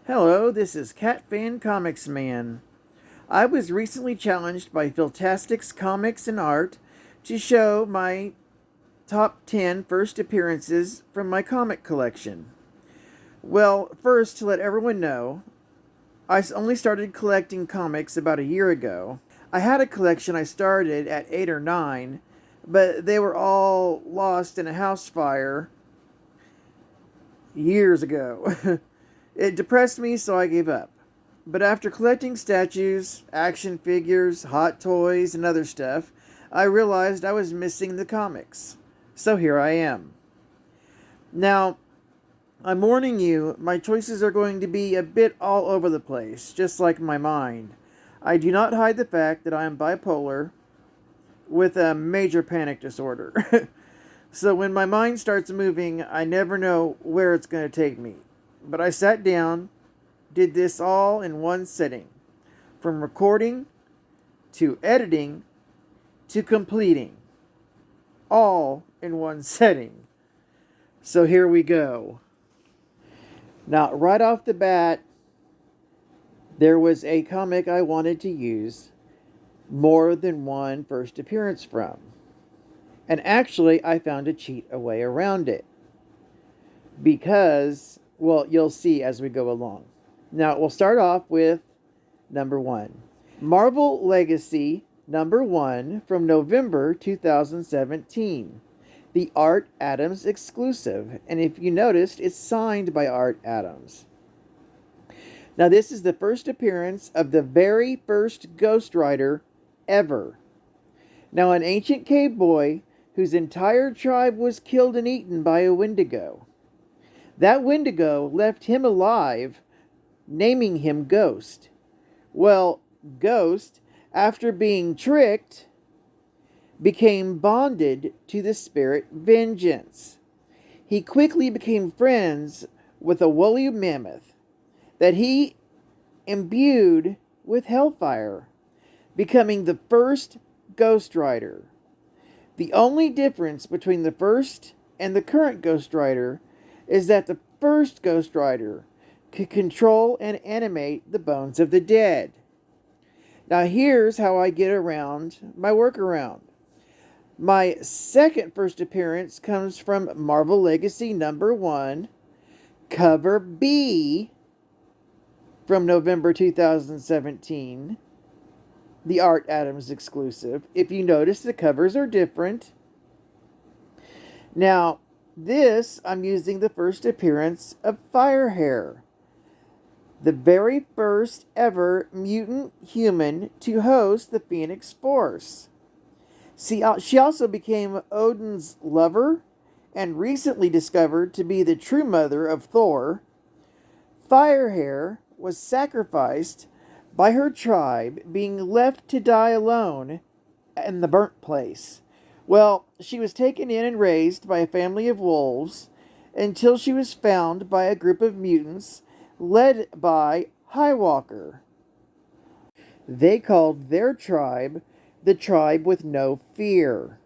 Hello, this is Cat Fan Comics Man. I was recently challenged by Philtastic's Comics and Art to show my top 10 first appearances from my comic collection. Well, first, to let everyone know, I only started collecting comics about a year ago. I had a collection I started at 8 or 9, but they were all lost in a house fire years ago. It depressed me, so I gave up. But after collecting statues, action figures, hot toys, and other stuff, I realized I was missing the comics. So here I am. Now, I'm warning you, my choices are going to be a bit all over the place, just like my mind. I do not hide the fact that I am bipolar with a major panic disorder. So when my mind starts moving, I never know where it's going to take me. But I sat down, did this all in one sitting, from recording to editing to completing, all in one setting. So here we go. Now, right off the bat, there was a comic I wanted to use more than one first appearance from. And actually, I found a cheat a way around it. Because, well, you'll see as we go along. Now, we'll start off with number 1. Marvel Legacy number 1 from November 2017. The Art Adams exclusive. And if you noticed, it's signed by Art Adams. Now, this is the first appearance of the very first Ghost Rider ever. Now, an ancient cave boy whose entire tribe was killed and eaten by a Wendigo. That Wendigo left him alive, naming him Ghost. Well, Ghost, after being tricked, became bonded to the spirit Vengeance. He quickly became friends with a woolly mammoth that he imbued with hellfire, becoming the first Ghost Rider. The only difference between the first and the current Ghost Rider is that the first Ghost Rider could control and animate the bones of the dead. Now here's how I get around my workaround. My second first appearance comes from Marvel Legacy number 1, cover B, from November 2017. The Art Adams exclusive. If you notice, the covers are different. Now, this, I'm using the first appearance of Firehair, the very first ever mutant human to host the Phoenix Force. See, she also became Odin's lover and recently discovered to be the true mother of Thor. Firehair was sacrificed by her tribe, being left to die alone in the burnt place. Well, she was taken in and raised by a family of wolves until she was found by a group of mutants led by Highwalker. They called their tribe the Tribe with No Fear.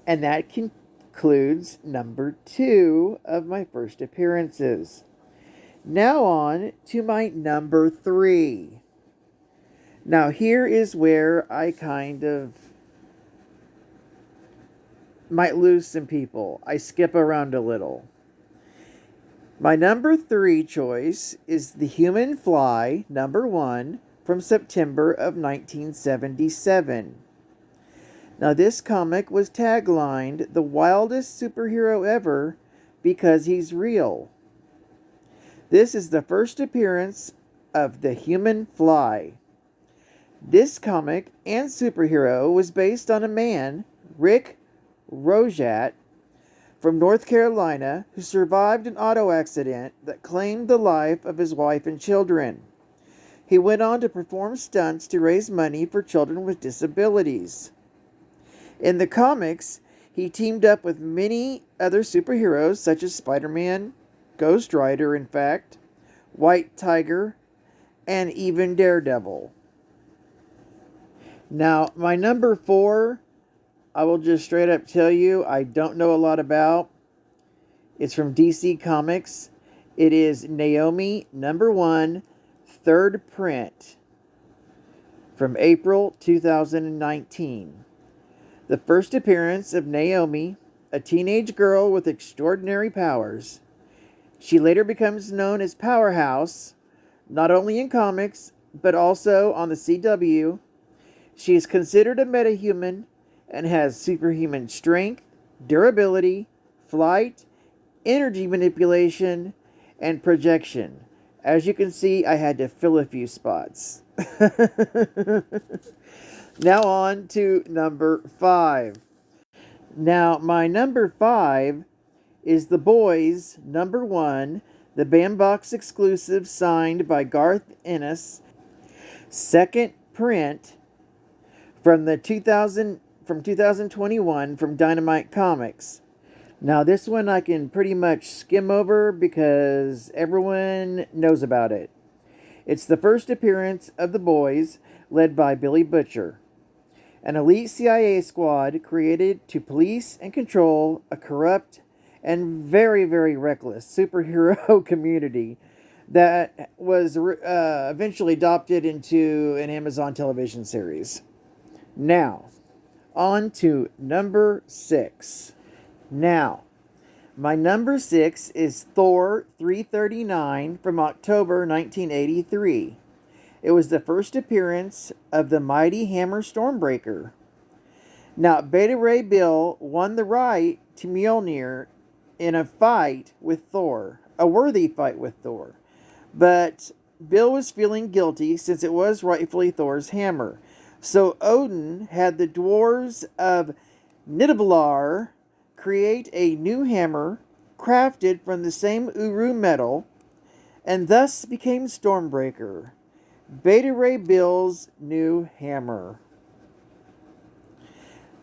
And that concludes number 2 of my first appearances. Now on to my number 3. Now here is where I kind of might lose some people. I skip around a little. My number 3 choice is The Human Fly, number 1, from September of 1977. Now this comic was taglined, "The wildest superhero ever because he's real." This is the first appearance of The Human Fly. This comic and superhero was based on a man, Rick Rojat, from North Carolina, who survived an auto accident that claimed the life of his wife and children. He went on to perform stunts to raise money for children with disabilities. In the comics, he teamed up with many other superheroes such as SpiderMan, Ghost Rider, in fact, White Tiger, and even Daredevil. Now, my number 4, I will just straight up tell you, I don't know a lot about. It's from DC Comics, It is Naomi #1, third print from April 2019. The first appearance of Naomi, a teenage girl with extraordinary powers. She later becomes known as Powerhouse, not only in comics, but also on the CW. She is considered a metahuman and has superhuman strength, durability, flight, energy manipulation, and projection. As you can see, I had to fill a few spots. Now on to number 5. Now, my number 5 is The Boys #1, the Bandbox exclusive signed by Garth Ennis, second print from 2021 from Dynamite Comics. Now, this one I can pretty much skim over because everyone knows about it. It's the first appearance of the Boys, led by Billy Butcher, an elite CIA squad created to police and control a corrupt and very, very reckless superhero community that was eventually adopted into an Amazon television series. Now, on to number 6. Now, my number 6 is Thor 339 from October 1983. It was the first appearance of the mighty Hammer Stormbreaker. Now, Beta Ray Bill won the right to Mjolnir in a fight with Thor, a worthy fight with Thor. But Bill was feeling guilty since it was rightfully Thor's hammer. So Odin had the dwarves of Nidavellir create a new hammer crafted from the same Uru metal, and thus became Stormbreaker, Beta Ray Bill's new hammer.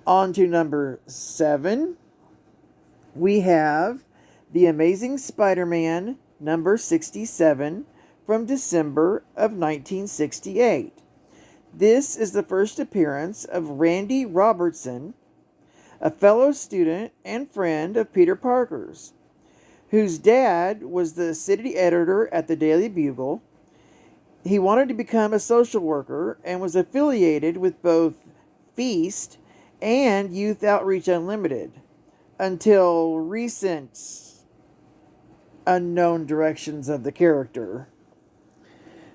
On to number 7. We have The Amazing Spider-Man number 67 from December of 1968. This is the first appearance of Randy Robertson, a fellow student and friend of Peter Parker's, whose dad was the city editor at the Daily Bugle. He wanted to become a social worker and was affiliated with both Feast and Youth Outreach Unlimited until recent unknown directions of the character.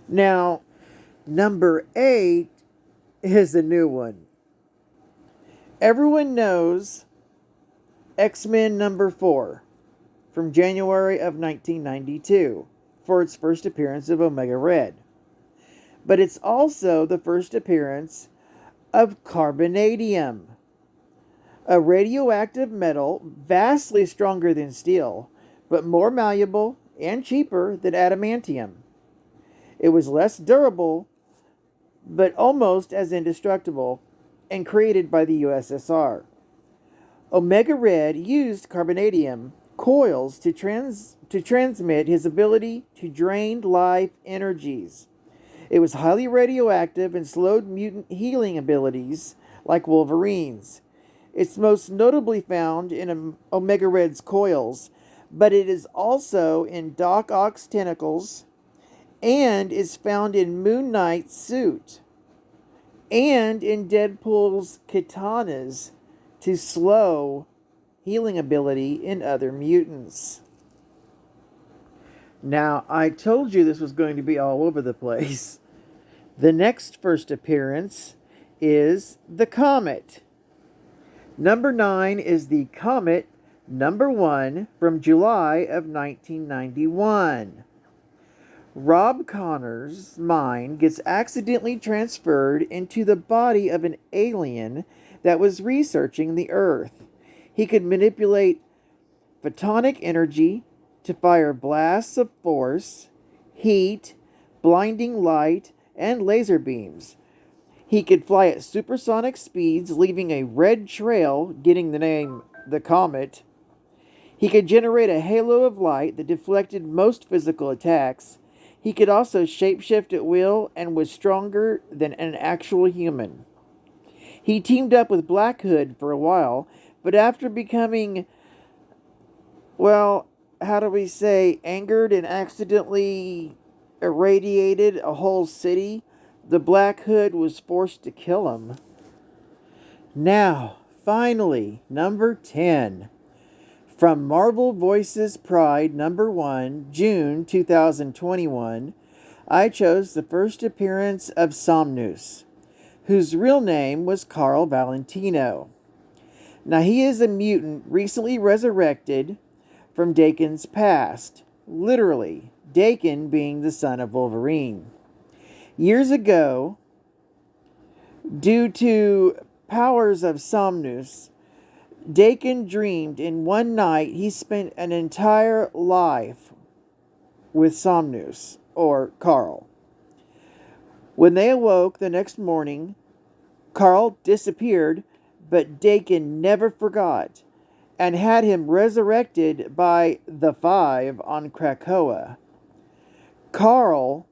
Now, number 8 is a new one. Everyone knows X-Men number 4 from January of 1992 for its first appearance of Omega Red. But it's also the first appearance of carbonadium, a radioactive metal vastly stronger than steel, but more malleable and cheaper than adamantium. It was less durable, but almost as indestructible, and created by the USSR. Omega Red used carbonadium coils to transmit his ability to drain life energies. It was highly radioactive and slowed mutant healing abilities like Wolverine's. It's most notably found in Omega Red's coils, but it is also in Doc Ock's tentacles and is found in Moon Knight's suit and in Deadpool's katanas to slow healing ability in other mutants. Now, I told you this was going to be all over the place. The next first appearance is the Comet. Number 9 is the Comet #1 from July of 1991. Rob Connor's mind gets accidentally transferred into the body of an alien that was researching the Earth. He could manipulate photonic energy to fire blasts of force, heat, blinding light, and laser beams. He could fly at supersonic speeds, leaving a red trail, getting the name the Comet. He could generate a halo of light that deflected most physical attacks. He could also shapeshift at will and was stronger than an actual human. He teamed up with Black Hood for a while, but after becoming, well, how do we say, angered and accidentally irradiated a whole city, the Black Hood was forced to kill him. Now, finally, number 10. From Marvel Voices Pride number 1, June 2021, I chose the first appearance of Somnus, whose real name was Carl Valentino. Now, he is a mutant recently resurrected from Daken's past, literally, Daken being the son of Wolverine. Years ago, due to powers of Somnus, Daken dreamed in one night he spent an entire life with Somnus, or Carl. When they awoke the next morning, Carl disappeared, but Daken never forgot and had him resurrected by the Five on Krakoa. Carl,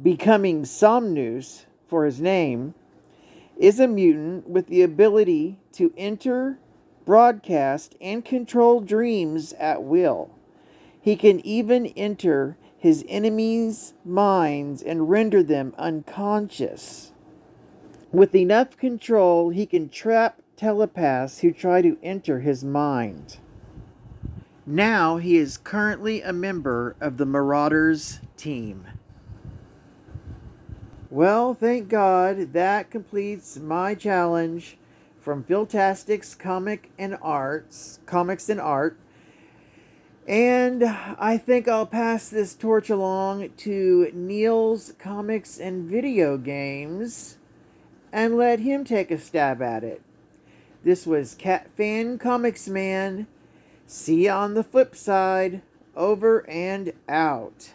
becoming Somnus for his name, is a mutant with the ability to enter, broadcast, and control dreams at will. He can even enter his enemies' minds and render them unconscious. With enough control, he can trap telepaths who try to enter his mind. Now he is currently a member of the Marauders team. Well, thank God, that completes my challenge from Philtastic's Comics and Art. And I think I'll pass this torch along to Neil's Comics and Video Games and let him take a stab at it. This was Cat Fan Comics Man. See you on the flip side. Over and out.